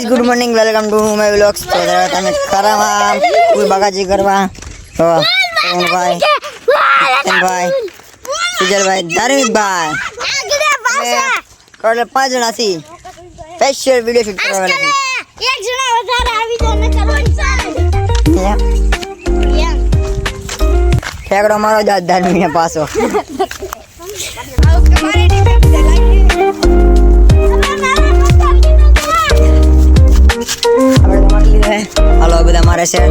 Good morning, welcome to my vlogs. तो તમે ખરામાં કોઈ બગાજી કરવા તો ભાઈ ભાઈ સુજલભાઈ ધાર્મિકભાઈ કોલે 5 જણા છી સ્પેશિયલ વિડિયો શૂટ કરવા વાળા એક જણા વધારે આવી જાય ને કરવાની ચાલે ઠેકડો મારો જાત ધાર્મિકને પાછો हेलो બધા મારે છે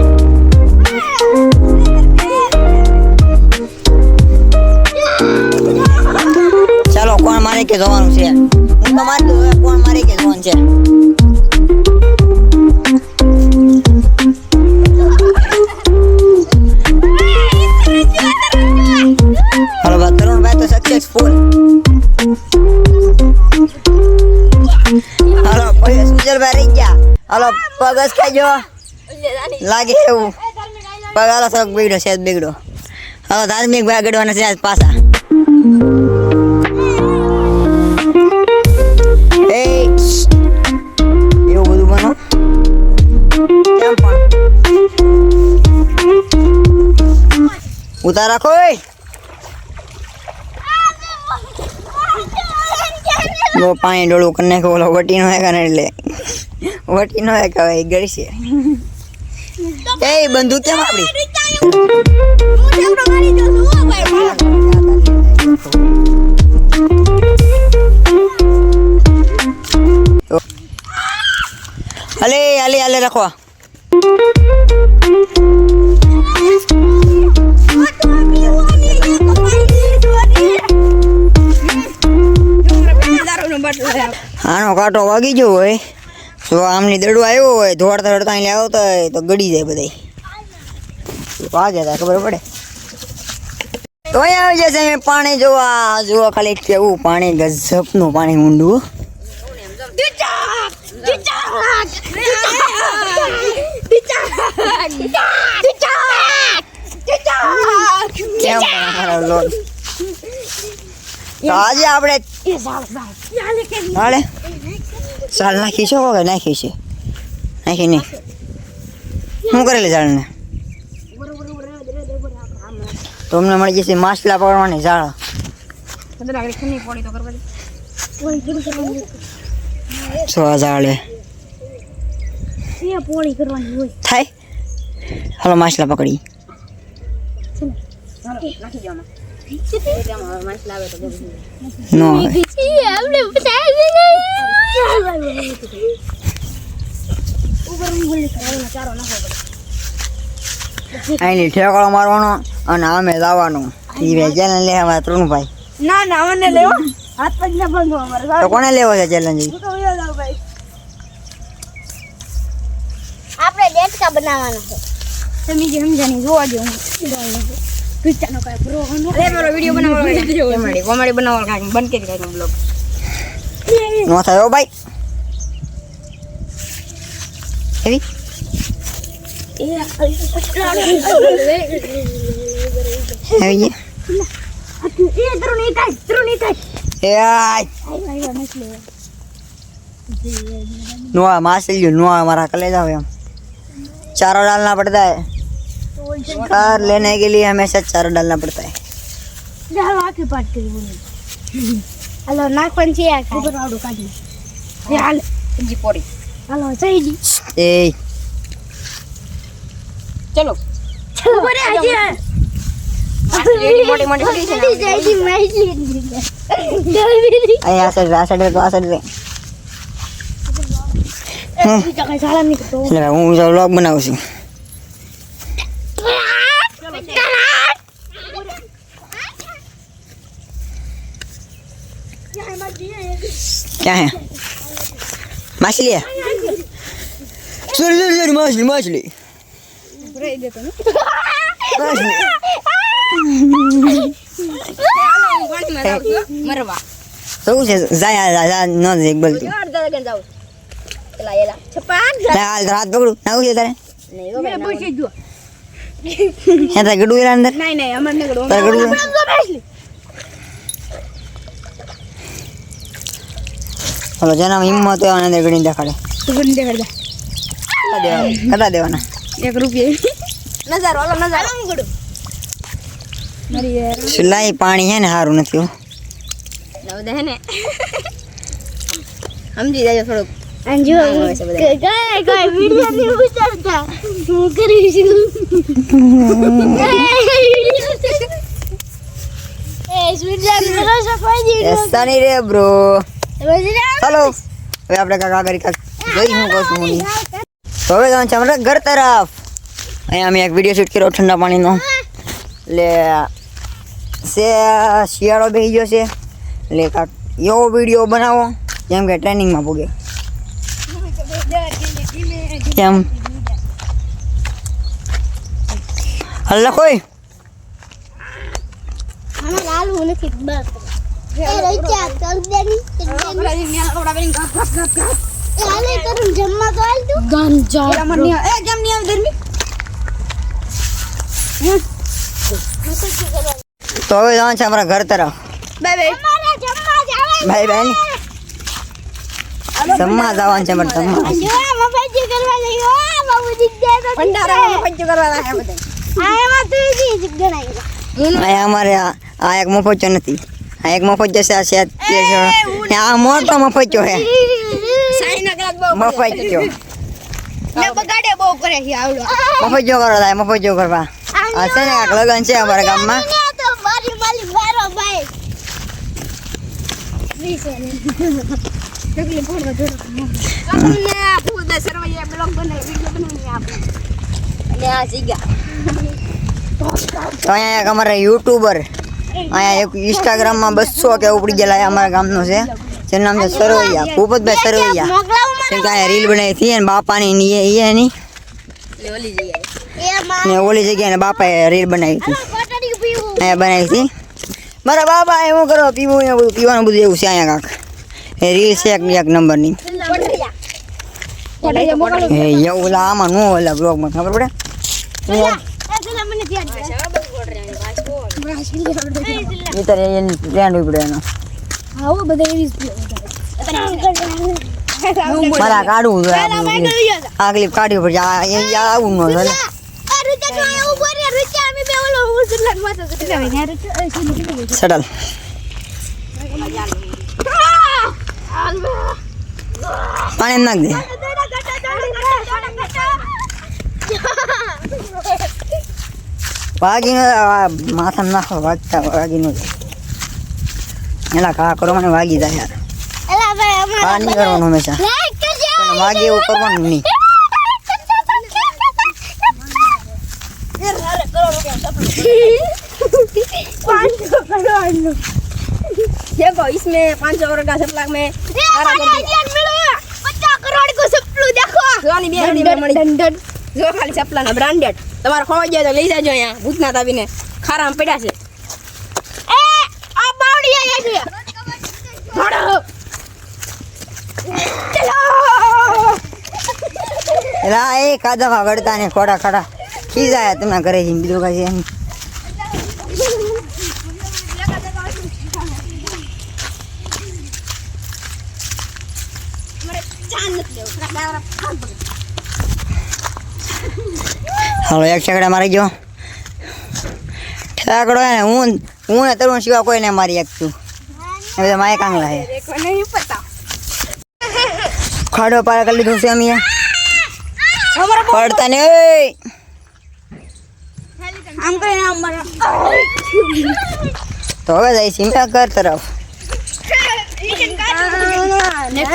ચાલો કોણ મારે કે જોવાનું છે હું તો મારતો કોણ મારે કે જોવાનું છે હાલો બાત તરુણભાઈ તો સક્સેસફુલ હાલો પછી સુજલભાઈ રહી ગયા હાલો પગસ ખાજો લાગે એવું પગ હાલો થોડોક બગડ્યો છે બગડ્યો હાલો ધાર્મિક ભાઈ ગડવાના છે આજ પાછા એવું બધું બનો કેમ પણ ઉતાર રાખો પાણી ડોળું કરી નાખો ઓલો વટી નો એટલે વટી નો કહેવાય ગળશે એ બંદૂક કેમ આપડી અલે અલે અલે રાખો આનો કાંટો વાગી ગયો હોય તો આમની દડું આવ્યો હોય દોડતા દોડતા અહીં આવતો હોય તો ગડી જાય બધા વાગે તા ખબર પડે તો અહીંયા આવી જશે અમે પાણી જોવા જુઓ ખાલી કેવું પાણી ગજબનું પાણી ઊંડું કેમ તો આજે આપણે ચાલ નાખી છે કે નાખી છે નાખી નહીં શું કરેલી ઝાડને તો અમને મળી જશે માછલા પકડવાની ઝાડ છો આ ઝાડે થાય હાલો માછલા પકડી નો અહીં ઠેકાળો મારવાનો અને અમે લાવવાનું એ ચેલેન્જ લે અમારા તરુણભાઈ ના ના મને લેવો હાથ પગ ના બંધો અમારે તો કોને લેવો છે ચેલેન્જ આપણે ડેટકા બનાવવાનો છે તમે જે સમજાની જોવા દો પિક્ચરનો કઈ પ્રો અરે મારો વિડિયો બનાવવાનો કોમેડી બનાવવાનો કાઈ બંધ કરી કાઈ બ્લોગ નો થયો ભાઈ એવી माछली नुआ हमारा कलेजा हुए हम चारों डालना पड़ता है कार लेने के लिए हमेशा चारों डालना पड़ता है हेलो नाक पंची है ऊपर आड़ो काटी हाल जी पोड़ी हेलो सही जी ए चलो चलो बड़े आज मोटी मोटी मोटी जैसी मछली आ साइड तो आ साइड साला नहीं तो ले હું વ્લોગ બનાવું છું क्या है मछली है सॉरी मछली मछली मरवा શું છે જા ન દેખ બોલતી એલા એલા છપાક હાલ રાત પકડું નાવું છે તારે નહીં મે પૂછી જો હે તારે ગડું એલા અંદર નહીં નહીં અમર ને ગડું તારે ગડું હલો જેના હિંમત હોય અંદર ગડી દેખાડે તું પણ દેખાડતા કેટલા દેવાના 1 રૂપિયા નજારો હાલો નજારો ગડું મારી યાર સુલાઈ પાણી હે ને સારું નથી હો નવદે હે ને સમજી જાજો થોડુંક અંજુ કોઈ વિડિયો ની ઉતારતા હું કરીશું એસા નહીં રે બ્રો હાલો હવે આપણે કાકા કરી કાક જોઈ હું કહું છું હું તો હવે જવાનું છે અમારા ઘર તરફ અહીંયા અમે એક વિડીયો શૂટ કર્યો ઠંડા પાણીનો એટલે શિયાળો બેસી ગયો છે એટલે કાંક એવો વિડીયો બનાવો જેમ કે ટ્રેનિંગમાં પૂગે કેમ હલ્લો કોઈ તો હવે જવાનું છે અમારા ઘર તરફ બાય બાય જમવા જવાનું છે અમારે અહીંયા અમારે આ એક મફત નથી આ એક મફત જશે આ શેત આ મોટો મફત છે મફત જો કરો થાય મફત જો કરવા આ છે ને કાંક લગન છે અમારા ગામમાં તો અહીંયા એક અમારા યુટ્યુબર અહીંયા એક ઇન્સ્ટાગ્રામમાં 200 કે ઉપડી ગયેલા અમારા ગામનો છે જેનું નામ છે સરવૈયા ભૂપતભાઈ સરવૈયા ત્યાં રીલ બનાવી હતી ને બાપાની ની એની ને ઓલી જગ્યાએ બાપાએ રીલ બનાવી હતી અહીંયા બનાવી હતી મારા બાપા એવું કરો પીવું ને બધું પીવાનું બધું એવું છે અહીંયા કાંક એ રીલ છે એક નંબરની એવું આમાં નો ઓલા બ્લોગમાં ખબર પડે મારા કાઢવું આ ક્લિપ કાઢવી પડશે આવું ન સડલ પાણી નાખ દે વાગીનો માથા નાખો વાગતા વાગીનો એલા કા કરો મને વાગી જાય યાર આ નહીં કરવાનું હંમેશા વાગે એવું કરવાનું નહીં देखो इसमें 500 करोड़ का सपना में 50 करोड़ को सपलू देखो જોની બે હડી મળી જો ખાલી સપલા ના બ્રાન્ડેડ તમારે ખોવાઈ જાય તો લઈ જાજો અહીંયા ભૂતનાથ આવીને ખારામાં પડ્યા છે એ આ બાવડી આયા છે ભડો ચલો એલા એ કાદા વગડતા ને ખોડા ખડા ખીજાયા તમે ઘરે જઈને બીજું કાંઈ છે હાલો એક છકડા મારી ગયો ઠાકડો ને હું ને તરુણ સિવાય કોઈને મારી શકતું એ બધા માય કાંગલા હે નહીં પતા ખાડો પાર કરી લીધું છે અમે પડતા ને આમ કરીને આમ મારા તો હવે જઈ સિમટા ઘર તરફ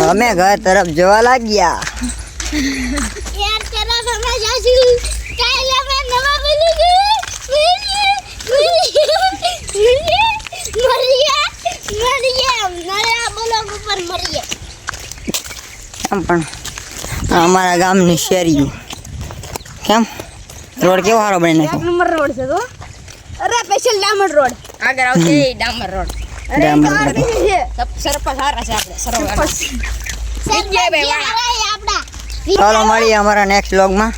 અમે ઘર તરફ જોવા લાગ્યા यार तेरा समझ आसी काले में नवा मिलेगी मरिया नया ब्लॉग ઉપર મરિયા કેમ પણ અમારા ગામની શેરીઓ કેમ રોડ કેવો સારો બની નાખ્યો નંબર રોડ છે તો અરે સ્પેશિયલ ડામર રોડ આગળ આવશે ડામર રોડ ડામર રોડ. સરપંચ સારા છે આપણે સરપંચ ચાલો મળીએ અમારા નેક્સ્ટ વ્લોગમાં